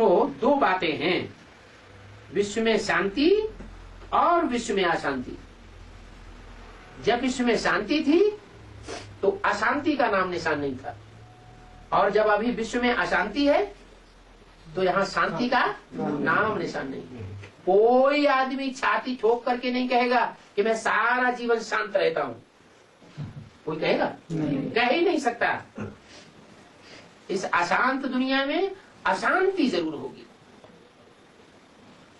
तो दो बातें हैं, विश्व में शांति और विश्व में अशांति। जब विश्व में शांति थी तो अशांति का नाम निशान नहीं था, और जब अभी विश्व में अशांति है तो यहाँ शांति का नाम निशान नहीं है। कोई आदमी छाती ठोक करके नहीं कहेगा कि मैं सारा जीवन शांत रहता हूँ। कोई कहेगा? कह ही नहीं सकता। इस अशांत दुनिया में अशांति जरूर होगी।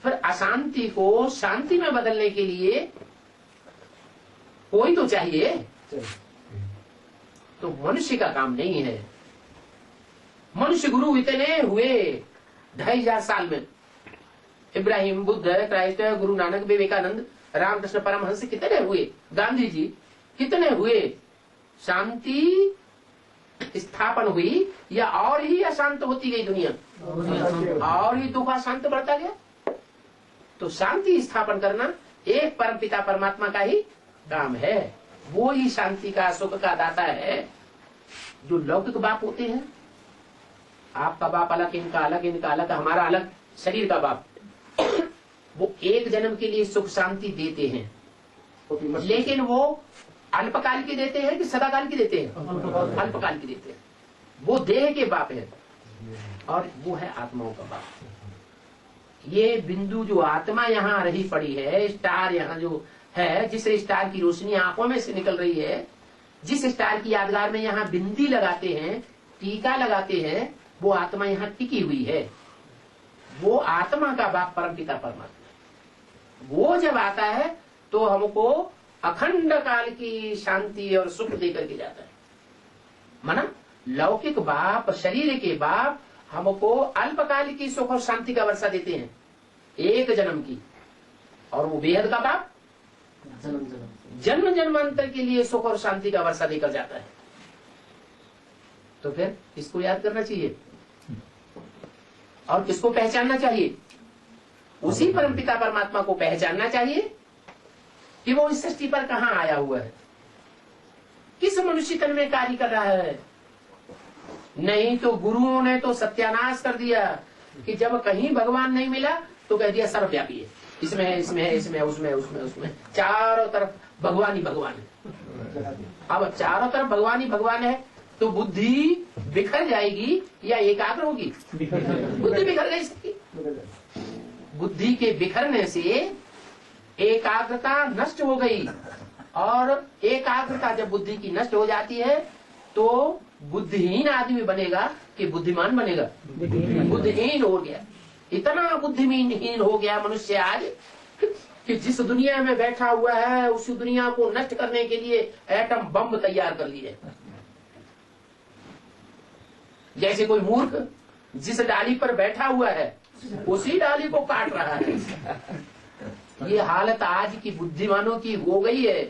फिर अशांति को शांति में बदलने के लिए कोई तो चाहिए। तो मनुष्य का काम नहीं है। मनुष्य गुरु इतने हुए 2500 साल में, इब्राहिम, बुद्ध, क्राइस्ट, गुरु नानक, विवेकानंद, रामकृष्ण परमहंस कितने हुए, गांधी जी कितने हुए। शांति स्थापन हुई या और ही अशांत होती गई दुनिया, और ही दुख अशांत बढ़ता गया। तो शांति स्थापन करना एक परमपिता परमात्मा का ही काम है। वो ही शांति का, सुख का दाता है। जो लौकिक बाप होते हैं, आपका बाप अलग, इनका अलग, इनका अलग, हमारा अलग, शरीर का बाप, वो एक जन्म के लिए सुख शांति देते हैं, लेकिन वो अल्पकाल की देते हैं कि सदाकाल की देते हैं? अल्पकाल की देते हैं। वो देह के बाप है और वो है आत्माओं का बाप। ये बिंदु जो आत्मा यहाँ रही पड़ी है, स्टार यहाँ जो है, जिस स्टार की रोशनी आंखों में से निकल रही है, जिस स्टार की यादगार में यहाँ बिंदी लगाते हैं, टीका लगाते हैं, वो आत्मा यहाँ टिकी हुई है। वो आत्मा का बाप परमपिता परमात्मा। वो जब आता है तो हमको अखंड काल की शांति और सुख देकर के जाता है। माना लौकिक बाप, शरीर के बाप हमको अल्पकाल की सुख और शांति का वर्षा देते हैं, एक जन्म की, और वो बेहद का बाप जन्म जन्मांतर के लिए सुख और शांति का वर्षा देकर जाता है। तो फिर इसको याद करना चाहिए और किसको पहचानना चाहिए? उसी परमपिता परमात्मा को पहचानना चाहिए कि वो इस सृष्टि पर कहाँ आया हुआ है, किस मनुष्य तन में कार्य कर रहा है। नहीं तो गुरुओं ने तो सत्यानाश कर दिया कि जब कहीं भगवान नहीं मिला तो कह दिया सर्वव्यापी है, इसमें है, इसमें है, इसमें, उसमें, उसमें, उसमें, चारों तरफ भगवान ही भगवान है। अब चारों तरफ भगवान ही भगवान है तो बुद्धि बिखर जाएगी या एकाग्र होगी? बुद्धि बिखर गई सबकी। बुद्धि के बिखरने से एकाग्रता नष्ट हो गई, और एकाग्रता जब बुद्धि की नष्ट हो जाती है तो बुद्धिहीन आदमी बनेगा कि बुद्धिमान बनेगा? बुद्धिहीन हो गया। इतना बुद्धिहीन हो गया मनुष्य आज कि जिस दुनिया में बैठा हुआ है उस दुनिया को नष्ट करने के लिए एटम बम तैयार कर लिए। जैसे कोई मूर्ख जिस डाली पर बैठा हुआ है उसी डाली को काट रहा है। ये हालत आज की बुद्धिमानों की हो गई है।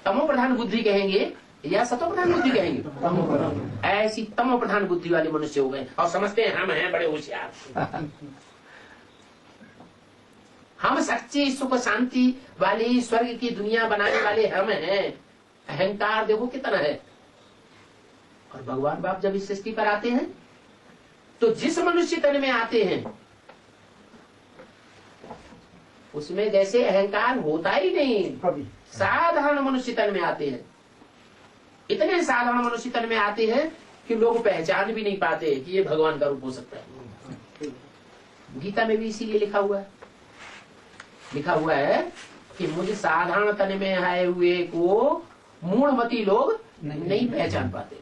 तमो प्रधान बुद्धि कहेंगे या सतो प्रधान बुद्धि कहेंगे? ऐसी तमो प्रधान बुद्धि वाले मनुष्य हो गए और समझते हैं हम हैं बड़े होशियार, हम सच्ची सुख शांति वाली स्वर्ग की दुनिया बनाने वाले हम हैं। अहंकार देखो कितना है। और भगवान बाप जब इस सृष्टि पर आते हैं तो जिस मनुष्य तन में आते हैं उसमें जैसे अहंकार होता ही नहीं। साधारण मनुष्य तन में आते हैं, इतने साधारण मनुष्य तन में आते हैं कि लोग पहचान भी नहीं पाते कि ये भगवान का रूप हो सकता है। गीता में भी इसीलिए लिखा हुआ है कि मुझे साधारण तन में आए हुए को मूढ़मती लोग नहीं पहचान पाते।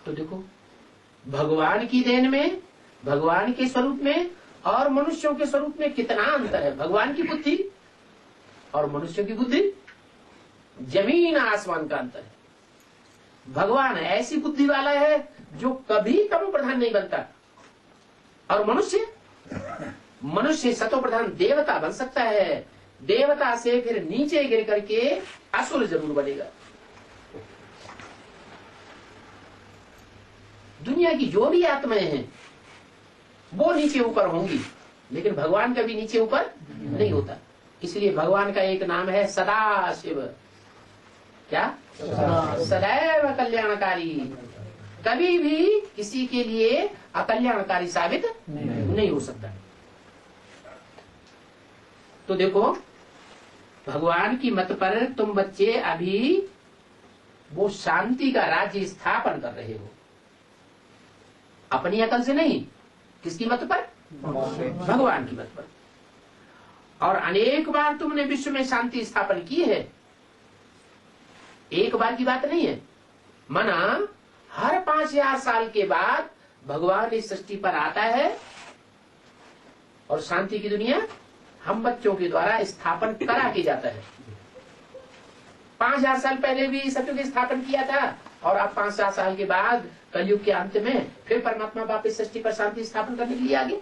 तो देखो भगवान की देन में, भगवान के स्वरूप में और मनुष्यों के स्वरूप में कितना अंतर है। भगवान की बुद्धि और मनुष्यों की बुद्धि जमीन आसमान का अंतर है। भगवान ऐसी बुद्धि वाला है जो कभी तमो प्रधान नहीं बनता, और मनुष्य सतो प्रधान देवता बन सकता है। देवता से फिर नीचे गिर करके असुर जरूर बनेगा। दुनिया की जो भी आत्माएं हैं वो नीचे ऊपर होंगी, लेकिन भगवान कभी नीचे ऊपर नहीं होता। इसलिए भगवान का एक नाम है सदाशिव। क्या? सदैव कल्याणकारी। कभी भी किसी के लिए अकल्याणकारी साबित नहीं हो सकता। तो देखो, भगवान की मत पर तुम बच्चे अभी वो शांति का राज्य स्थापन कर रहे हो, अपनी अकल से नहीं। किसकी मत पर? भगवान की मत पर। और अनेक बार तुमने विश्व में शांति स्थापन की है, एक बार की बात नहीं है। मना हर 5000 साल के बाद भगवान इस सृष्टि पर आता है और शांति की दुनिया हम बच्चों के द्वारा स्थापन करा के जाता है। 5000 साल पहले भी सत्युग स्थापन किया था और अब 5000 साल के बाद कलयुग के अंत में फिर परमात्मा वापस सृष्टि पर शांति स्थापन करने के लिए आगे।